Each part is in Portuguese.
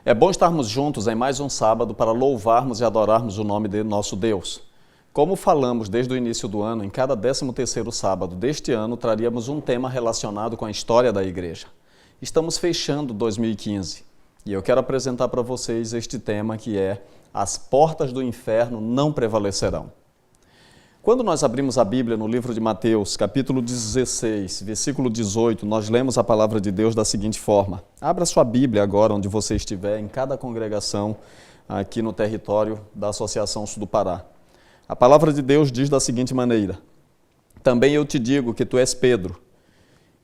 É bom estarmos juntos em mais um sábado para louvarmos e adorarmos o nome de nosso Deus. Como falamos desde o início do ano, em cada 13º sábado deste ano traríamos um tema relacionado com a história da igreja. Estamos fechando 2015 e eu quero apresentar para vocês este tema que é As portas do inferno não prevalecerão. Quando nós abrimos a Bíblia no livro de Mateus, capítulo 16, versículo 18, nós lemos a palavra de Deus da seguinte forma. Abra sua Bíblia agora onde você estiver, em cada congregação aqui no território da Associação Sul do Pará. A palavra de Deus diz da seguinte maneira: Também eu te digo que tu és Pedro,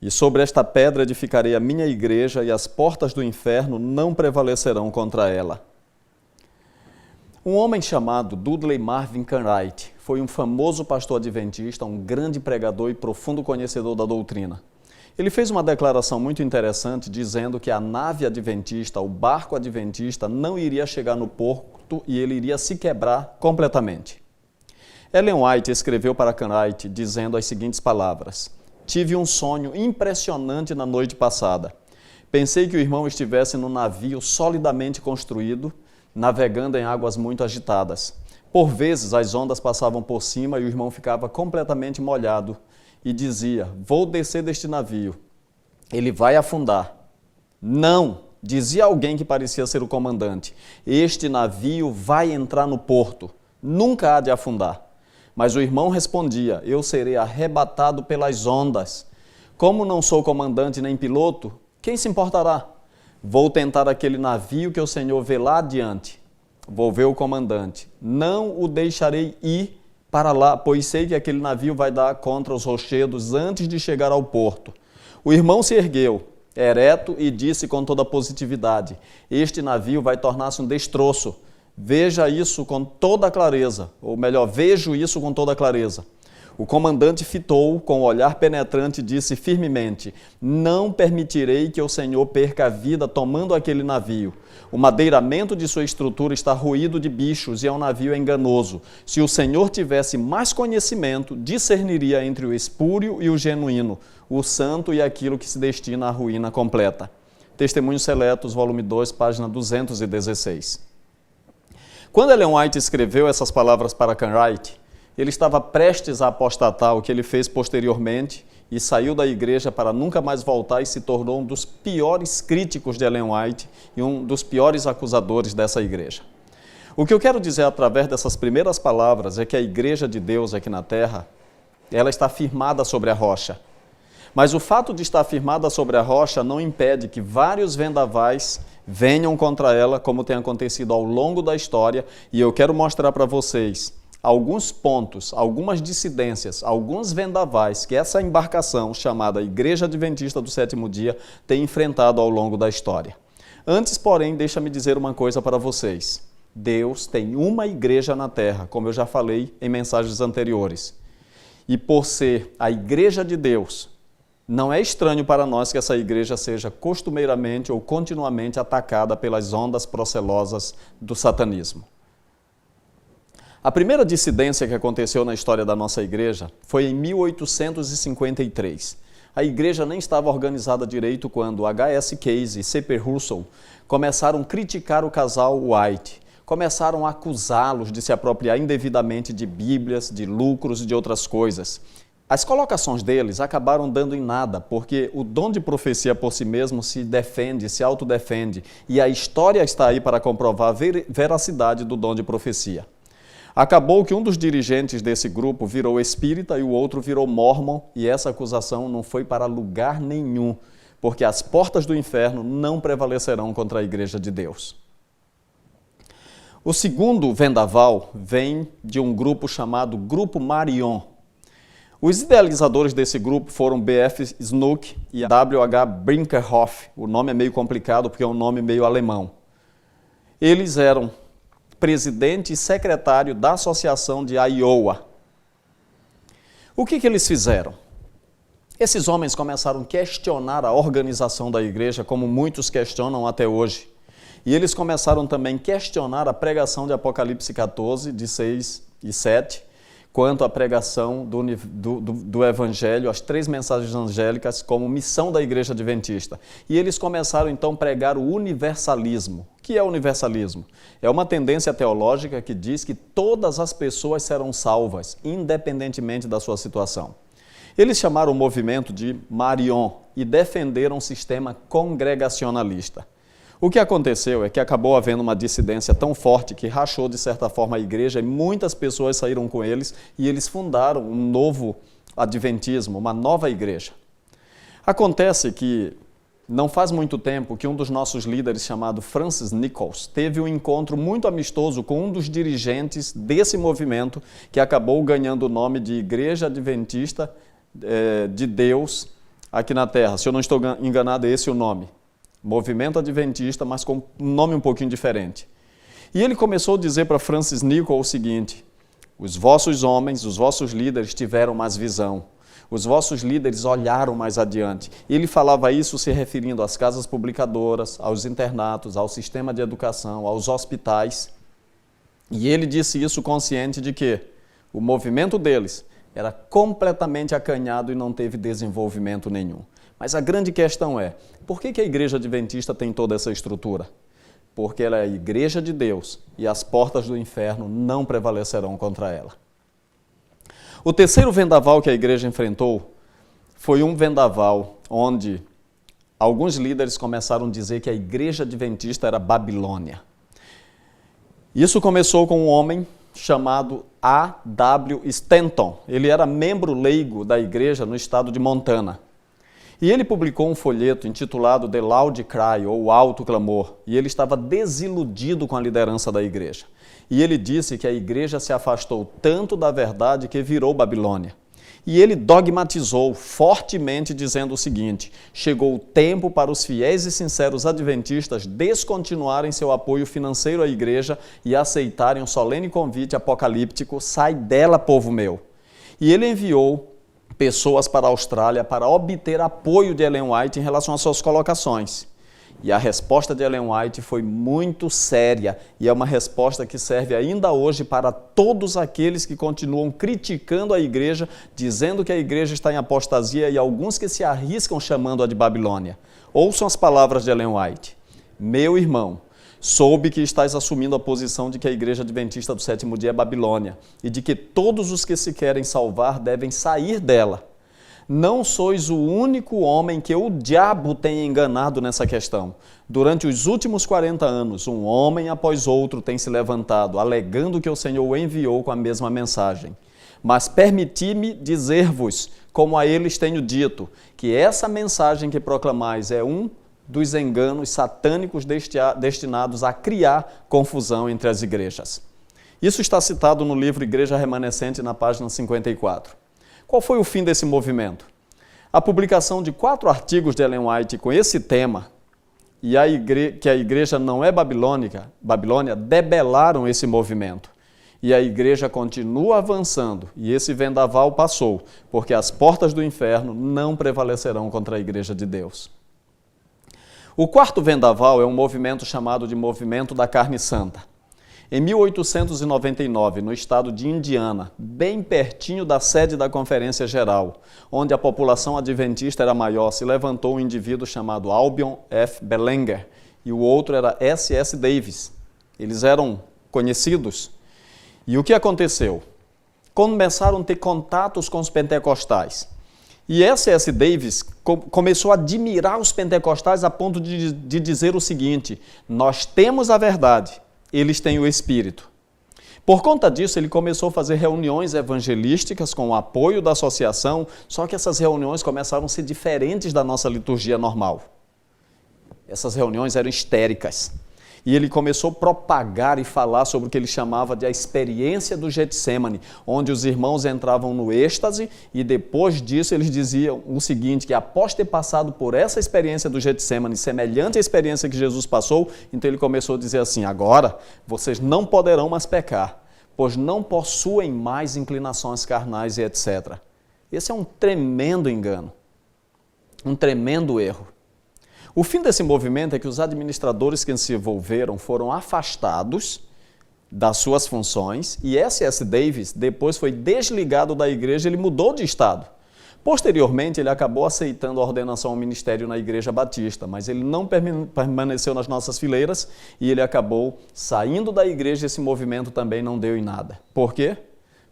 e sobre esta pedra edificarei a minha igreja, e as portas do inferno não prevalecerão contra ela. Um homem chamado Dudley Marvin Cartwright foi um famoso pastor adventista, um grande pregador e profundo conhecedor da doutrina. Ele fez uma declaração muito interessante dizendo que a nave adventista, o barco adventista, não iria chegar no porto e ele iria se quebrar completamente. Ellen White escreveu para Cartwright dizendo as seguintes palavras: Tive um sonho impressionante na noite passada. Pensei que o irmão estivesse num navio solidamente construído, navegando em águas muito agitadas. Por vezes as ondas passavam por cima e o irmão ficava completamente molhado e dizia: Vou descer deste navio, ele vai afundar. Não, dizia alguém que parecia ser o comandante, este navio vai entrar no porto, nunca há de afundar. Mas o irmão respondia: Eu serei arrebatado pelas ondas. Como não sou comandante nem piloto, quem se importará? Vou tentar aquele navio que o Senhor vê lá adiante. Vou ver o comandante. Não o deixarei ir para lá, pois sei que aquele navio vai dar contra os rochedos antes de chegar ao porto. O irmão se ergueu, ereto, e disse com toda positividade: Este navio vai tornar-se um destroço. Veja isso com toda clareza, ou melhor, vejo isso com toda clareza. O comandante fitou com o olhar penetrante e disse firmemente: Não permitirei que o Senhor perca a vida tomando aquele navio. O madeiramento de sua estrutura está ruído de bichos e é um navio enganoso. Se o Senhor tivesse mais conhecimento, discerniria entre o espúrio e o genuíno, o santo e aquilo que se destina à ruína completa. Testemunhos Seletos, volume 2, página 216. Quando Ellen White escreveu essas palavras para Cartwright, ele estava prestes a apostatar, o que ele fez posteriormente, e saiu da igreja para nunca mais voltar e se tornou um dos piores críticos de Ellen White e um dos piores acusadores dessa igreja. O que eu quero dizer através dessas primeiras palavras é que a igreja de Deus aqui na terra, ela está firmada sobre a rocha. Mas o fato de estar firmada sobre a rocha não impede que vários vendavais venham contra ela, como tem acontecido ao longo da história, e eu quero mostrar para vocês alguns pontos, algumas dissidências, alguns vendavais que essa embarcação chamada Igreja Adventista do Sétimo Dia tem enfrentado ao longo da história. Antes, porém, deixa-me dizer uma coisa para vocês. Deus tem uma igreja na terra, como eu já falei em mensagens anteriores. E por ser a igreja de Deus, não é estranho para nós que essa igreja seja costumeiramente ou continuamente atacada pelas ondas procelosas do satanismo. A primeira dissidência que aconteceu na história da nossa igreja foi em 1853. A igreja nem estava organizada direito quando H.S. Case e C.P. Russell começaram a criticar o casal White. Começaram a acusá-los de se apropriar indevidamente de bíblias, de lucros e de outras coisas. As colocações deles acabaram dando em nada, porque o dom de profecia por si mesmo se defende, se autodefende, e a história está aí para comprovar a veracidade do dom de profecia. Acabou que um dos dirigentes desse grupo virou espírita e o outro virou mórmon, e essa acusação não foi para lugar nenhum, porque as portas do inferno não prevalecerão contra a igreja de Deus. O segundo vendaval vem de um grupo chamado Grupo Marion. Os idealizadores desse grupo foram B.F. Snook e W.H. Brinkerhoff. O nome é meio complicado porque é um nome meio alemão. Eles eram presidente e secretário da Associação de Iowa. O que eles fizeram? Esses homens começaram a questionar a organização da igreja, como muitos questionam até hoje. E eles começaram também a questionar a pregação de Apocalipse 14, de 6 e 7, quanto à pregação do Evangelho, as 3 mensagens angélicas como missão da Igreja Adventista. E eles começaram então a pregar o universalismo. O que é o universalismo? É uma tendência teológica que diz que todas as pessoas serão salvas, independentemente da sua situação. Eles chamaram o movimento de Marion e defenderam um sistema congregacionalista. O que aconteceu é que acabou havendo uma dissidência tão forte que rachou, de certa forma, a igreja e muitas pessoas saíram com eles e eles fundaram um novo adventismo, uma nova igreja. Acontece que não faz muito tempo que um dos nossos líderes, chamado Francis Nichols, teve um encontro muito amistoso com um dos dirigentes desse movimento que acabou ganhando o nome de Igreja Adventista de Deus aqui na Terra. Se eu não estou enganado, é esse o nome. Movimento Adventista, mas com um nome um pouquinho diferente. E ele começou a dizer para Francis Nichols o seguinte: os vossos homens, os vossos líderes tiveram mais visão, os vossos líderes olharam mais adiante. E ele falava isso se referindo às casas publicadoras, aos internatos, ao sistema de educação, aos hospitais. E ele disse isso consciente de que o movimento deles era completamente acanhado e não teve desenvolvimento nenhum. Mas a grande questão é, por que a Igreja Adventista tem toda essa estrutura? Porque ela é a Igreja de Deus e as portas do inferno não prevalecerão contra ela. O terceiro vendaval que a igreja enfrentou foi um vendaval onde alguns líderes começaram a dizer que a Igreja Adventista era Babilônia. Isso começou com um homem chamado A.W. Stanton. Ele era membro leigo da igreja no estado de Montana. E ele publicou um folheto intitulado The Loud Cry, ou Alto Clamor, e ele estava desiludido com a liderança da igreja. E ele disse que a igreja se afastou tanto da verdade que virou Babilônia. E ele dogmatizou fortemente dizendo o seguinte: chegou o tempo para os fiéis e sinceros adventistas descontinuarem seu apoio financeiro à igreja e aceitarem um solene convite apocalíptico: sai dela, povo meu. E ele enviou pessoas para a Austrália para obter apoio de Ellen White em relação às suas colocações. E a resposta de Ellen White foi muito séria e é uma resposta que serve ainda hoje para todos aqueles que continuam criticando a igreja, dizendo que a igreja está em apostasia e alguns que se arriscam chamando-a de Babilônia. Ouçam as palavras de Ellen White: meu irmão, soube que estás assumindo a posição de que a Igreja Adventista do Sétimo Dia é Babilônia e de que todos os que se querem salvar devem sair dela. Não sois o único homem que o diabo tem enganado nessa questão. Durante os últimos 40 anos, um homem após outro tem se levantado, alegando que o Senhor o enviou com a mesma mensagem. Mas permiti-me dizer-vos, como a eles tenho dito, que essa mensagem que proclamais é um dos enganos satânicos destinados a criar confusão entre as igrejas. Isso está citado no livro Igreja Remanescente, na página 54. Qual foi o fim desse movimento? A publicação de 4 artigos de Ellen White com esse tema, e que a igreja não é Babilônia, debelaram esse movimento. E a igreja continua avançando, e esse vendaval passou, porque as portas do inferno não prevalecerão contra a igreja de Deus. O quarto vendaval é um movimento chamado de Movimento da Carne Santa. Em 1899, no estado de Indiana, bem pertinho da sede da Conferência Geral, onde a população adventista era maior, se levantou um indivíduo chamado Albion F. Belanger e o outro era S.S. Davis. Eles eram conhecidos. E o que aconteceu? Começaram a ter contatos com os pentecostais. E S.S. Davis começou a admirar os pentecostais a ponto de dizer o seguinte: nós temos a verdade, eles têm o Espírito. Por conta disso, ele começou a fazer reuniões evangelísticas com o apoio da associação, só que essas reuniões começaram a ser diferentes da nossa liturgia normal. Essas reuniões eram histéricas. E ele começou a propagar e falar sobre o que ele chamava de a experiência do Getsemane, onde os irmãos entravam no êxtase e depois disso eles diziam o seguinte, que após ter passado por essa experiência do Getsemane, semelhante à experiência que Jesus passou, então ele começou a dizer assim: agora vocês não poderão mais pecar, pois não possuem mais inclinações carnais e etc. Esse é um tremendo engano, um tremendo erro. O fim desse movimento é que os administradores que se envolveram foram afastados das suas funções, e S.S. Davis depois foi desligado da igreja, ele mudou de estado. Posteriormente, ele acabou aceitando a ordenação ao ministério na Igreja Batista, mas ele não permaneceu nas nossas fileiras e ele acabou saindo da igreja e esse movimento também não deu em nada. Por quê?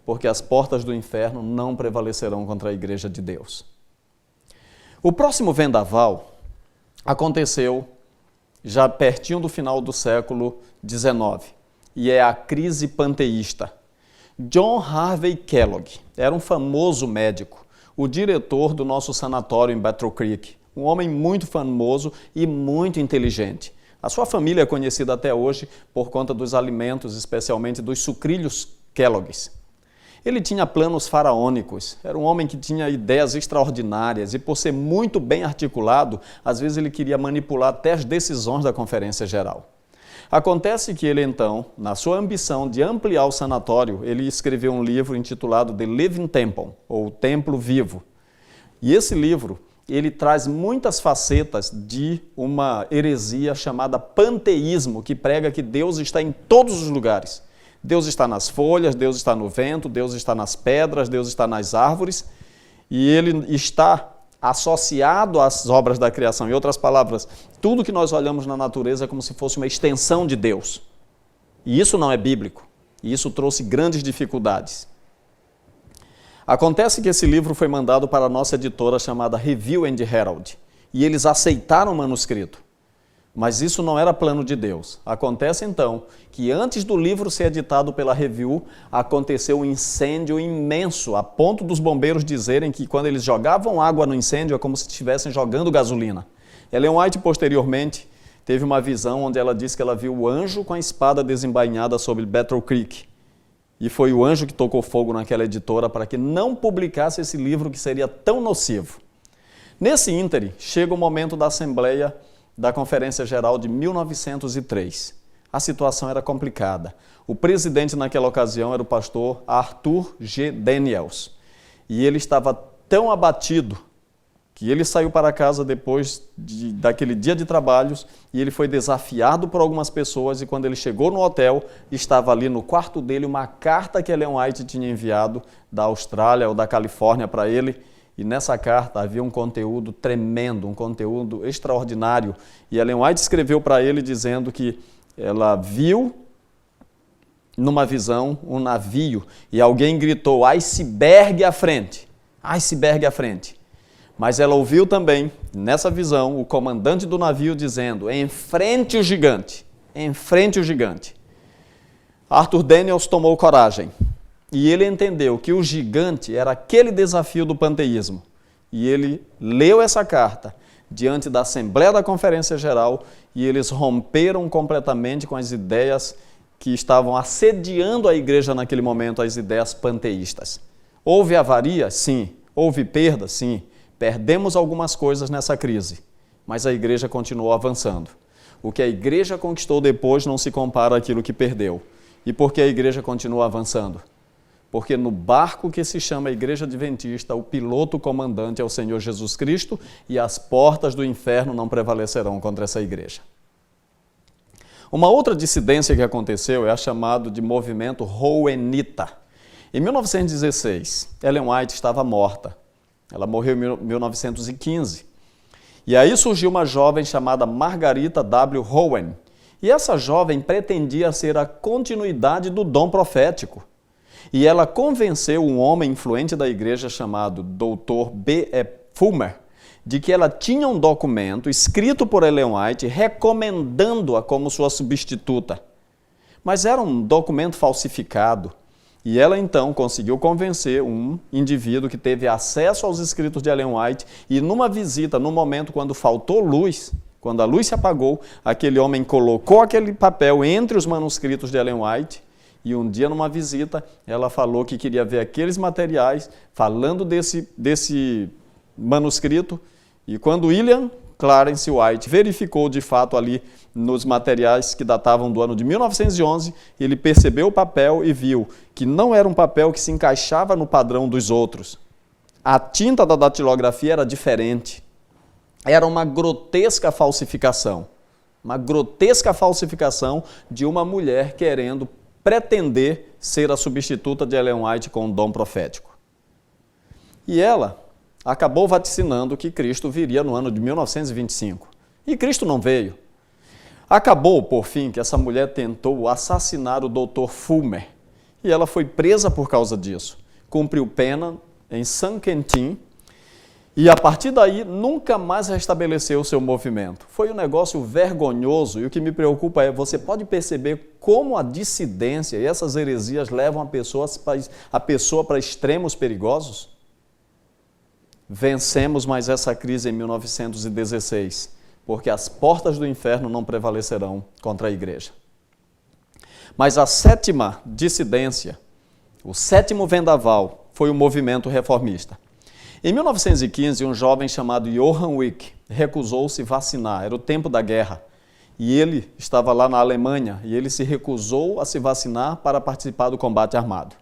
Porque as portas do inferno não prevalecerão contra a igreja de Deus. O próximo vendaval aconteceu já pertinho do final do século XIX e é a crise panteísta. John Harvey Kellogg era um famoso médico, o diretor do nosso sanatório em Battle Creek, um homem muito famoso e muito inteligente. A sua família é conhecida até hoje por conta dos alimentos, especialmente dos sucrilhos Kellogg's. Ele tinha planos faraônicos, era um homem que tinha ideias extraordinárias e, por ser muito bem articulado, às vezes ele queria manipular até as decisões da Conferência Geral. Acontece que ele, então, na sua ambição de ampliar o sanatório, ele escreveu um livro intitulado The Living Temple, ou Templo Vivo. E esse livro, ele traz muitas facetas de uma heresia chamada panteísmo, que prega que Deus está em todos os lugares. Deus está nas folhas, Deus está no vento, Deus está nas pedras, Deus está nas árvores, e ele está associado às obras da criação. Em outras palavras, tudo que nós olhamos na natureza é como se fosse uma extensão de Deus. E isso não é bíblico. E isso trouxe grandes dificuldades. Acontece que esse livro foi mandado para a nossa editora chamada Review and Herald. E eles aceitaram o manuscrito. Mas isso não era plano de Deus. Acontece então que antes do livro ser editado pela Review, aconteceu um incêndio imenso, a ponto dos bombeiros dizerem que quando eles jogavam água no incêndio é como se estivessem jogando gasolina. Ellen White, posteriormente, teve uma visão onde ela disse que ela viu o anjo com a espada desembainhada sobre Battle Creek. E foi o anjo que tocou fogo naquela editora para que não publicasse esse livro que seria tão nocivo. Nesse ínterim, chega o momento da Assembleia da Conferência Geral de 1903. A situação era complicada. O presidente naquela ocasião era o pastor Arthur G. Daniels. E ele estava tão abatido que ele saiu para casa depois daquele dia de trabalhos e ele foi desafiado por algumas pessoas e quando ele chegou no hotel, estava ali no quarto dele uma carta que Ellen White tinha enviado da Austrália ou da Califórnia para ele. E nessa carta havia um conteúdo tremendo, um conteúdo extraordinário. E Ellen White escreveu para ele dizendo que ela viu numa visão um navio e alguém gritou, iceberg à frente, iceberg à frente. Mas ela ouviu também, nessa visão, o comandante do navio dizendo, enfrente o gigante, enfrente o gigante. Arthur Daniels tomou coragem. E ele entendeu que o gigante era aquele desafio do panteísmo. E ele leu essa carta diante da Assembleia da Conferência Geral e eles romperam completamente com as ideias que estavam assediando a igreja naquele momento, as ideias panteístas. Houve avaria? Sim. Houve perda? Sim. Perdemos algumas coisas nessa crise, mas a igreja continuou avançando. O que a igreja conquistou depois não se compara àquilo que perdeu. E por que a igreja continua avançando? Porque no barco que se chama Igreja Adventista, o piloto comandante é o Senhor Jesus Cristo e as portas do inferno não prevalecerão contra essa igreja. Uma outra dissidência que aconteceu é a chamada de movimento Hohenita. Em 1916, Ellen White estava morta. Ela morreu em 1915. E aí surgiu uma jovem chamada Margarita W. Hohen. E essa jovem pretendia ser a continuidade do dom profético. E ela convenceu um homem influente da igreja chamado Dr. B. E. Fulmer de que ela tinha um documento escrito por Ellen White recomendando-a como sua substituta. Mas era um documento falsificado. E ela então conseguiu convencer um indivíduo que teve acesso aos escritos de Ellen White e numa visita, no momento quando faltou luz, quando a luz se apagou, aquele homem colocou aquele papel entre os manuscritos de Ellen White. E um dia, numa visita, ela falou que queria ver aqueles materiais, falando desse manuscrito. E quando William Clarence White verificou de fato ali nos materiais que datavam do ano de 1911, ele percebeu o papel e viu que não era um papel que se encaixava no padrão dos outros. A tinta da datilografia era diferente. Era uma grotesca falsificação. Uma grotesca falsificação de uma mulher querendo pretender ser a substituta de Ellen White com um dom profético. E ela acabou vaticinando que Cristo viria no ano de 1925. E Cristo não veio. Acabou, por fim, que essa mulher tentou assassinar o Dr. Fulmer. E ela foi presa por causa disso. Cumpriu pena em San Quentin. E a partir daí, nunca mais restabeleceu o seu movimento. Foi um negócio vergonhoso. E o que me preocupa é, você pode perceber como a dissidência e essas heresias levam a pessoa para extremos perigosos? Vencemos mais essa crise em 1916, porque as portas do inferno não prevalecerão contra a igreja. Mas a sétima dissidência, o sétimo vendaval, foi o movimento reformista. Em 1915, um jovem chamado Johann Wick recusou-se vacinar, era o tempo da guerra, e ele estava lá na Alemanha, e ele se recusou a se vacinar para participar do combate armado.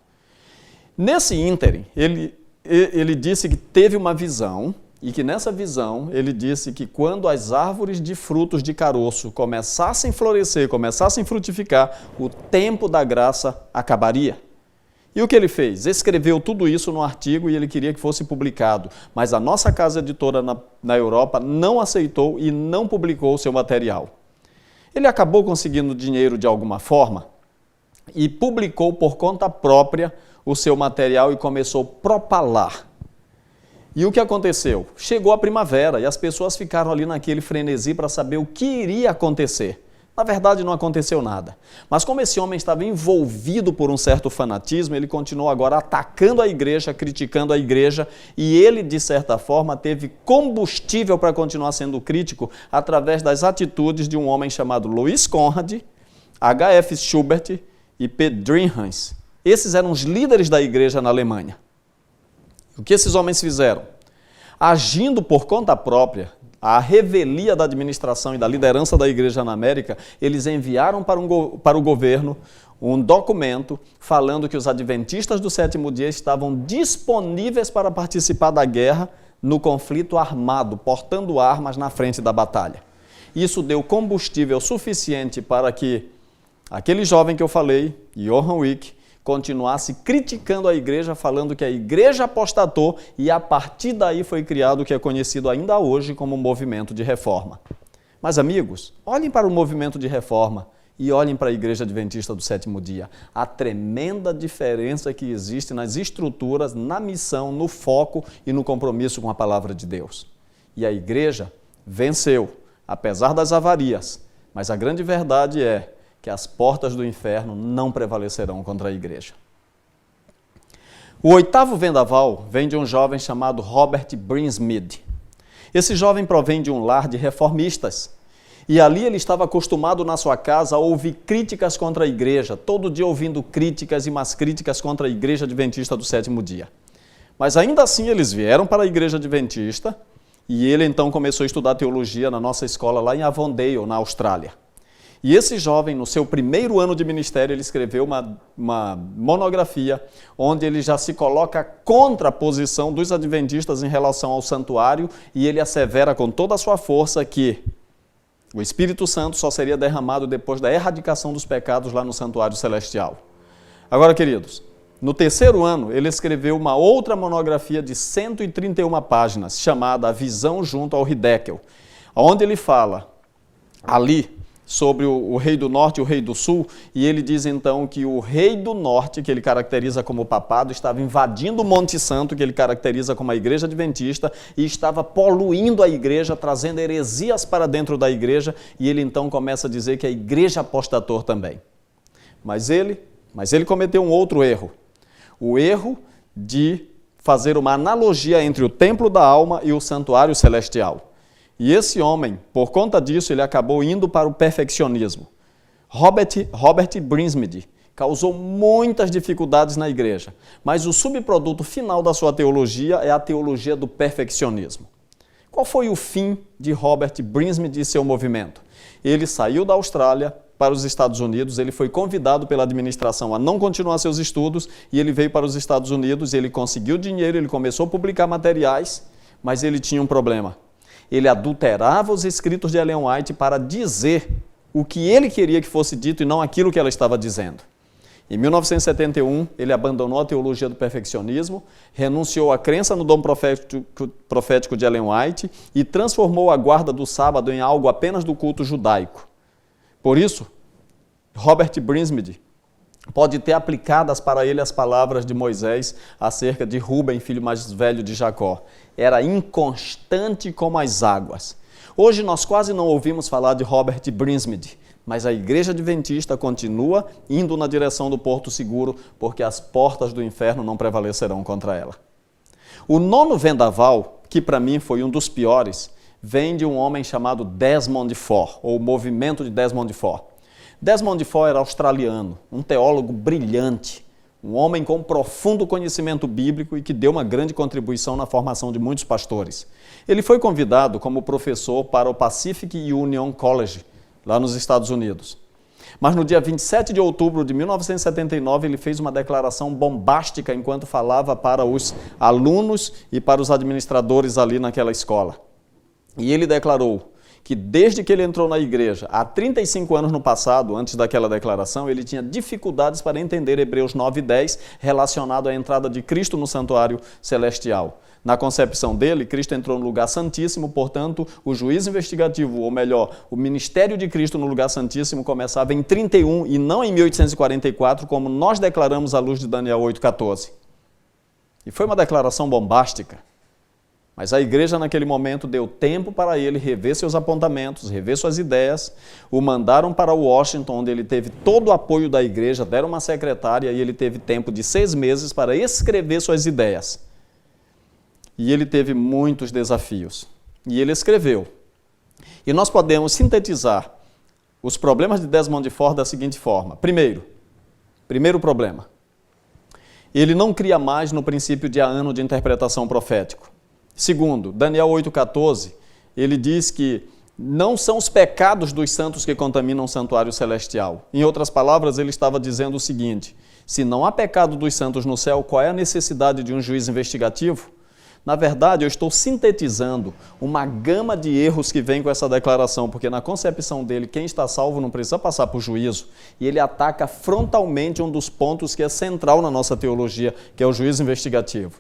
Nesse ínterim, ele disse que teve uma visão, e que nessa visão ele disse que quando as árvores de frutos de caroço começassem a florescer, começassem a frutificar, o tempo da graça acabaria. E o que ele fez? Escreveu tudo isso no artigo e ele queria que fosse publicado, mas a nossa casa editora na Europa não aceitou e não publicou o seu material. Ele acabou conseguindo dinheiro de alguma forma e publicou por conta própria o seu material e começou a propalar. E o que aconteceu? Chegou a primavera e as pessoas ficaram ali naquele frenesi para saber o que iria acontecer. Na verdade, não aconteceu nada. Mas como esse homem estava envolvido por um certo fanatismo, ele continuou agora atacando a igreja, criticando a igreja, e ele, de certa forma, teve combustível para continuar sendo crítico através das atitudes de um homem chamado Louis Conrad, H.F. Schubert e P. Dringhans. Esses eram os líderes da igreja na Alemanha. O que esses homens fizeram? Agindo por conta própria, à revelia da administração e da liderança da igreja na América, eles enviaram para o governo um documento falando que os adventistas do sétimo dia estavam disponíveis para participar da guerra no conflito armado, portando armas na frente da batalha. Isso deu combustível suficiente para que aquele jovem que eu falei, Johann Wick, continuasse criticando a igreja, falando que a igreja apostatou, e a partir daí foi criado o que é conhecido ainda hoje como movimento de reforma. Mas amigos, olhem para o movimento de reforma e olhem para a igreja adventista do sétimo dia. A tremenda diferença que existe nas estruturas, na missão, no foco e no compromisso com a palavra de Deus. E a igreja venceu, apesar das avarias, mas a grande verdade é que as portas do inferno não prevalecerão contra a igreja. O oitavo vendaval vem de um jovem chamado Robert Brinsmead. Esse jovem provém de um lar de reformistas. E ali ele estava acostumado na sua casa a ouvir críticas contra a igreja, todo dia ouvindo críticas e mais críticas contra a igreja adventista do sétimo dia. Mas ainda assim eles vieram para a igreja adventista e ele então começou a estudar teologia na nossa escola lá em Avondale, na Austrália. E esse jovem, no seu primeiro ano de ministério, ele escreveu uma monografia onde ele já se coloca contra a posição dos adventistas em relação ao santuário e ele assevera com toda a sua força que o Espírito Santo só seria derramado depois da erradicação dos pecados lá no santuário celestial. Agora, queridos, no terceiro ano, ele escreveu uma outra monografia de 131 páginas, chamada A Visão junto ao Hiddekel, onde ele fala ali sobre o rei do norte e o rei do sul, e ele diz então que o rei do norte, que ele caracteriza como papado, estava invadindo o Monte Santo, que ele caracteriza como a igreja adventista, e estava poluindo a igreja, trazendo heresias para dentro da igreja, e ele então começa a dizer que a igreja apostatou também. Mas ele cometeu um outro erro, o erro de fazer uma analogia entre o templo da alma e o santuário celestial. E esse homem, por conta disso, ele acabou indo para o perfeccionismo. Robert Brinsmead causou muitas dificuldades na igreja, mas o subproduto final da sua teologia é a teologia do perfeccionismo. Qual foi o fim de Robert Brinsmead e seu movimento? Ele saiu da Austrália para os Estados Unidos, ele foi convidado pela administração a não continuar seus estudos e ele veio para os Estados Unidos, ele conseguiu dinheiro, ele começou a publicar materiais, mas ele tinha um problema. Ele adulterava os escritos de Ellen White para dizer o que ele queria que fosse dito e não aquilo que ela estava dizendo. Em 1971, ele abandonou a teologia do perfeccionismo, renunciou à crença no dom profético de Ellen White e transformou a guarda do sábado em algo apenas do culto judaico. Por isso, Robert Brinsmead pode ter aplicadas para ele as palavras de Moisés acerca de Rúben, filho mais velho de Jacó. Era inconstante como as águas. Hoje nós quase não ouvimos falar de Robert Brinsmead, mas a Igreja Adventista continua indo na direção do porto seguro, porque as portas do inferno não prevalecerão contra ela. O nono vendaval, que para mim foi um dos piores, vem de um homem chamado Desmond Ford, ou Movimento de Desmond Ford. Desmond Ford era australiano, um teólogo brilhante, um homem com profundo conhecimento bíblico e que deu uma grande contribuição na formação de muitos pastores. Ele foi convidado como professor para o Pacific Union College, lá nos Estados Unidos. Mas no dia 27 de outubro de 1979, ele fez uma declaração bombástica enquanto falava para os alunos e para os administradores ali naquela escola. E ele declarou que desde que ele entrou na igreja, há 35 anos no passado, antes daquela declaração, ele tinha dificuldades para entender Hebreus 9:10 relacionado à entrada de Cristo no santuário celestial. Na concepção dele, Cristo entrou no lugar santíssimo, portanto, o juízo investigativo, ou melhor, o ministério de Cristo no lugar santíssimo começava em 31 e não em 1844, como nós declaramos à luz de Daniel 8:14. E foi uma declaração bombástica. Mas a igreja naquele momento deu tempo para ele rever seus apontamentos, rever suas ideias, o mandaram para Washington, onde ele teve todo o apoio da igreja, deram uma secretária e ele teve tempo de 6 meses para escrever suas ideias. E ele teve muitos desafios. E ele escreveu. E nós podemos sintetizar os problemas de Desmond Ford da seguinte forma. Primeiro problema. Ele não cria mais no princípio de ano de interpretação profético. Segundo, Daniel 8,14, ele diz que não são os pecados dos santos que contaminam o santuário celestial. Em outras palavras, ele estava dizendo o seguinte: se não há pecado dos santos no céu, qual é a necessidade de um juiz investigativo? Na verdade, eu estou sintetizando uma gama de erros que vem com essa declaração, porque na concepção dele, quem está salvo não precisa passar por juízo, e ele ataca frontalmente um dos pontos que é central na nossa teologia, que é o juízo investigativo.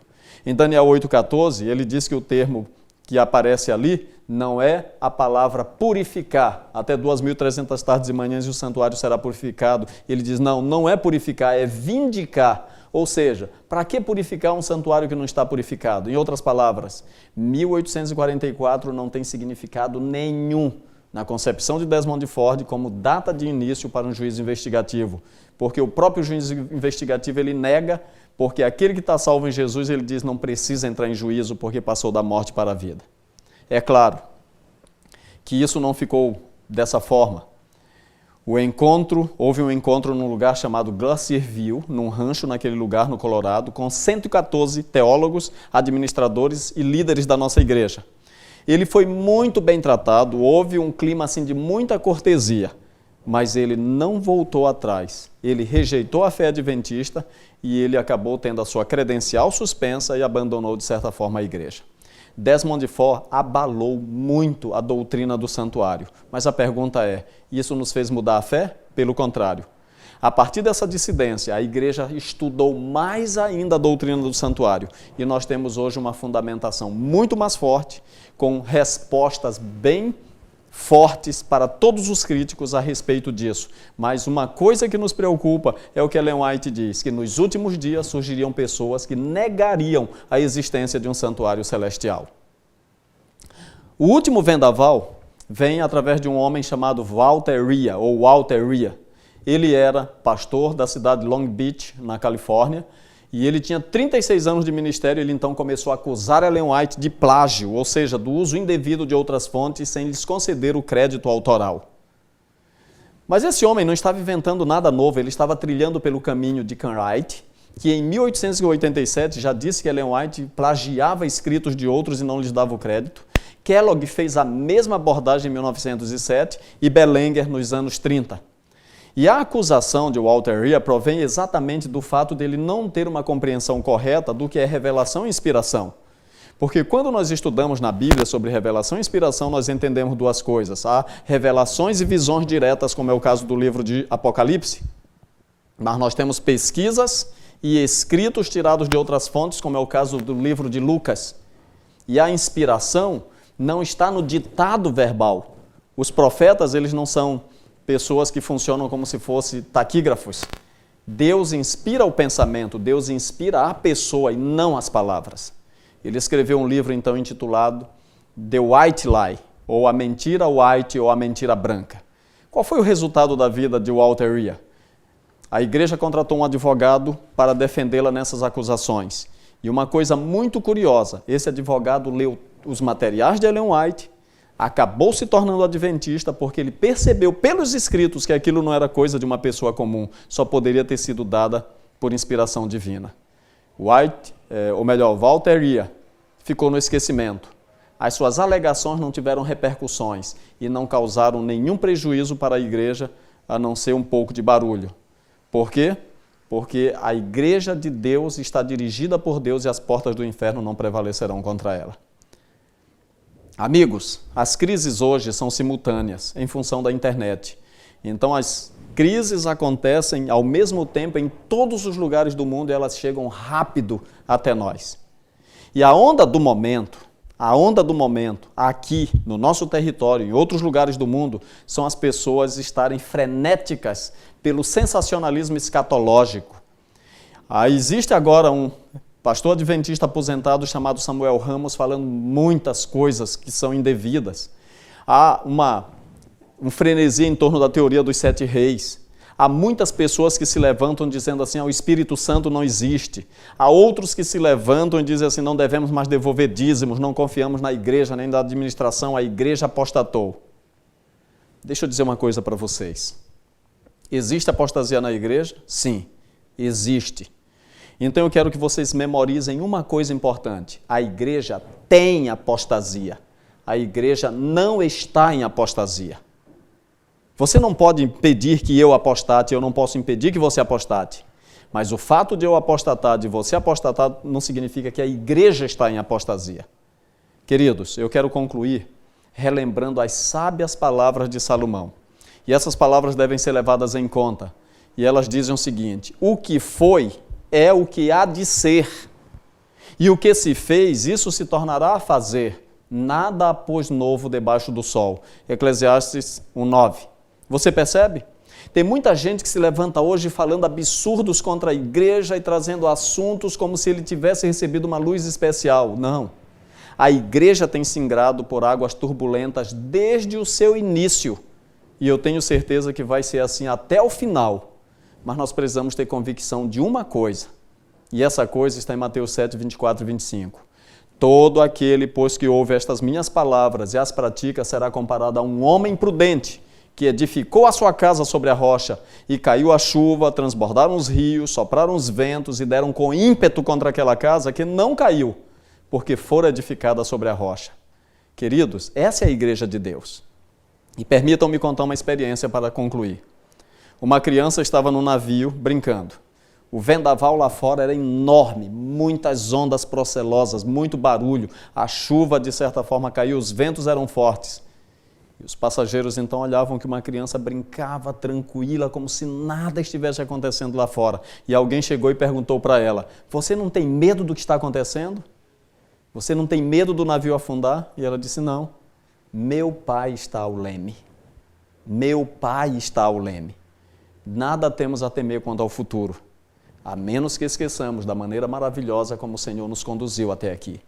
Em Daniel 8,14, ele diz que o termo que aparece ali não é a palavra purificar. Até 2.300 tardes e manhãs e o santuário será purificado. Ele diz, não é purificar, é vindicar. Ou seja, para que purificar um santuário que não está purificado? Em outras palavras, 1844 não tem significado nenhum na concepção de Desmond Ford como data de início para um juízo investigativo. Porque o próprio juízo investigativo ele nega, porque aquele que está salvo em Jesus, ele diz, não precisa entrar em juízo porque passou da morte para a vida. É claro que isso não ficou dessa forma. Houve um encontro num lugar chamado Glacierville, num rancho naquele lugar, no Colorado, com 114 teólogos, administradores e líderes da nossa igreja. Ele foi muito bem tratado, houve um clima assim de muita cortesia, mas ele não voltou atrás. Ele rejeitou a fé adventista e ele acabou tendo a sua credencial suspensa e abandonou, de certa forma, a igreja. Desmond Ford abalou muito a doutrina do santuário. Mas a pergunta é, isso nos fez mudar a fé? Pelo contrário. A partir dessa dissidência, a igreja estudou mais ainda a doutrina do santuário. E nós temos hoje uma fundamentação muito mais forte, com respostas bem fortes para todos os críticos a respeito disso. Mas uma coisa que nos preocupa é o que Ellen White diz, que nos últimos dias surgiriam pessoas que negariam a existência de um santuário celestial. O último vendaval vem através de um homem chamado Walter Rea. Ele era pastor da cidade de Long Beach, na Califórnia, e ele tinha 36 anos de ministério. Ele então começou a acusar Ellen White de plágio, ou seja, do uso indevido de outras fontes sem lhes conceder o crédito autoral. Mas esse homem não estava inventando nada novo, ele estava trilhando pelo caminho de Wright, que em 1887 já disse que Ellen White plagiava escritos de outros e não lhes dava o crédito. Kellogg fez a mesma abordagem em 1907 e Bellenger nos anos 30. E a acusação de Walter Rea provém exatamente do fato dele não ter uma compreensão correta do que é revelação e inspiração. Porque quando nós estudamos na Bíblia sobre revelação e inspiração, nós entendemos duas coisas. Há revelações e visões diretas, como é o caso do livro de Apocalipse. Mas nós temos pesquisas e escritos tirados de outras fontes, como é o caso do livro de Lucas. E a inspiração não está no ditado verbal. Os profetas, eles não são pessoas que funcionam como se fossem taquígrafos. Deus inspira o pensamento, Deus inspira a pessoa e não as palavras. Ele escreveu um livro, então, intitulado The White Lie, ou A Mentira White ou A Mentira Branca. Qual foi o resultado da vida de Walter Rea? A igreja contratou um advogado para defendê-la nessas acusações. E uma coisa muito curiosa, esse advogado leu os materiais de Ellen White, acabou se tornando adventista porque ele percebeu pelos escritos que aquilo não era coisa de uma pessoa comum, só poderia ter sido dada por inspiração divina. Walter Rea ficou no esquecimento. As suas alegações não tiveram repercussões e não causaram nenhum prejuízo para a igreja, a não ser um pouco de barulho. Por quê? Porque a igreja de Deus está dirigida por Deus e as portas do inferno não prevalecerão contra ela. Amigos, as crises hoje são simultâneas em função da internet. Então as crises acontecem ao mesmo tempo em todos os lugares do mundo e elas chegam rápido até nós. E a onda do momento, aqui no nosso território, em outros lugares do mundo, são as pessoas estarem frenéticas pelo sensacionalismo escatológico. Existe agora um pastor adventista aposentado chamado Samuel Ramos falando muitas coisas que são indevidas. Há um frenesi em torno da teoria dos 7 reis. Há muitas pessoas que se levantam dizendo assim, o Espírito Santo não existe. Há outros que se levantam e dizem assim, não devemos mais devolver dízimos, não confiamos na igreja, nem na administração, a igreja apostatou. Deixa eu dizer uma coisa para vocês. Existe apostasia na igreja? Sim, existe. Então eu quero que vocês memorizem uma coisa importante. A igreja tem apostasia. A igreja não está em apostasia. Você não pode impedir que eu apostate, eu não posso impedir que você apostate. Mas o fato de eu apostatar, de você apostatar, não significa que a igreja está em apostasia. Queridos, eu quero concluir relembrando as sábias palavras de Salomão. E essas palavras devem ser levadas em conta. E elas dizem o seguinte, o que foi é o que há de ser. E o que se fez, isso se tornará a fazer. Nada há pois novo debaixo do sol. Eclesiastes 1:9. Você percebe? Tem muita gente que se levanta hoje falando absurdos contra a igreja e trazendo assuntos como se ele tivesse recebido uma luz especial. Não. A igreja tem singrado por águas turbulentas desde o seu início. E eu tenho certeza que vai ser assim até o final. Mas nós precisamos ter convicção de uma coisa. E essa coisa está em Mateus 7, 24 e 25. Todo aquele, pois, que ouve estas minhas palavras e as pratica, será comparado a um homem prudente, que edificou a sua casa sobre a rocha, e caiu a chuva, transbordaram os rios, sopraram os ventos e deram com ímpeto contra aquela casa que não caiu, porque fora edificada sobre a rocha. Queridos, essa é a igreja de Deus. E permitam-me contar uma experiência para concluir. Uma criança estava no navio brincando. O vendaval lá fora era enorme, muitas ondas procelosas, muito barulho. A chuva, de certa forma, caiu, os ventos eram fortes. E os passageiros então olhavam que uma criança brincava tranquila, como se nada estivesse acontecendo lá fora. E alguém chegou e perguntou para ela, você não tem medo do que está acontecendo? Você não tem medo do navio afundar? E ela disse, não, meu pai está ao leme. Meu pai está ao leme. Nada temos a temer quanto ao futuro, a menos que esqueçamos da maneira maravilhosa como o Senhor nos conduziu até aqui.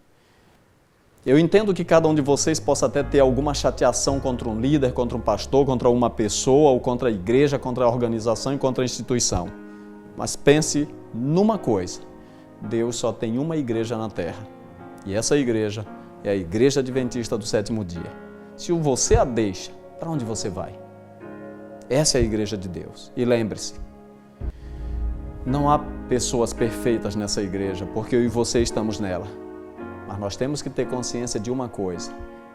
Eu entendo que cada um de vocês possa até ter alguma chateação contra um líder, contra um pastor, contra uma pessoa, ou contra a igreja, contra a organização e contra a instituição. Mas pense numa coisa, Deus só tem uma igreja na terra. E essa igreja é a Igreja Adventista do Sétimo Dia. Se você a deixa, para onde você vai? Essa é a igreja de Deus. E lembre-se, não há pessoas perfeitas nessa igreja, porque eu e você estamos nela. Mas nós temos que ter consciência de uma coisa.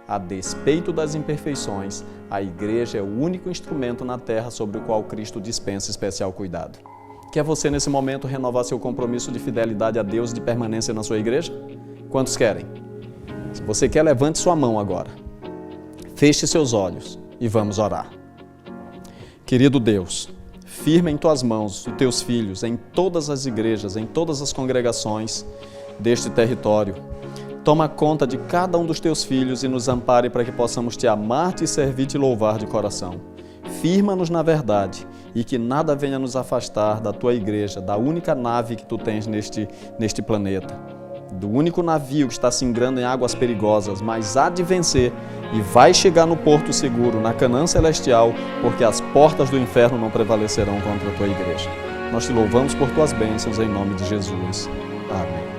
A despeito das imperfeições, a igreja é o único instrumento na terra sobre o qual Cristo dispensa especial cuidado. Quer você, nesse momento, renovar seu compromisso de fidelidade a Deus e de permanência na sua igreja? Quantos querem? Se você quer, levante sua mão agora. Feche seus olhos e vamos orar. Querido Deus, firma em tuas mãos os teus filhos em todas as igrejas, em todas as congregações deste território. Toma conta de cada um dos teus filhos e nos ampare para que possamos te amar, te servir e te louvar de coração. Firma-nos na verdade e que nada venha nos afastar da tua igreja, da única nave que tu tens neste planeta, do único navio que está se singrando em águas perigosas, mas há de vencer e vai chegar no porto seguro, na Canaã celestial, porque as portas do inferno não prevalecerão contra a tua igreja. Nós te louvamos por tuas bênçãos em nome de Jesus. Amém.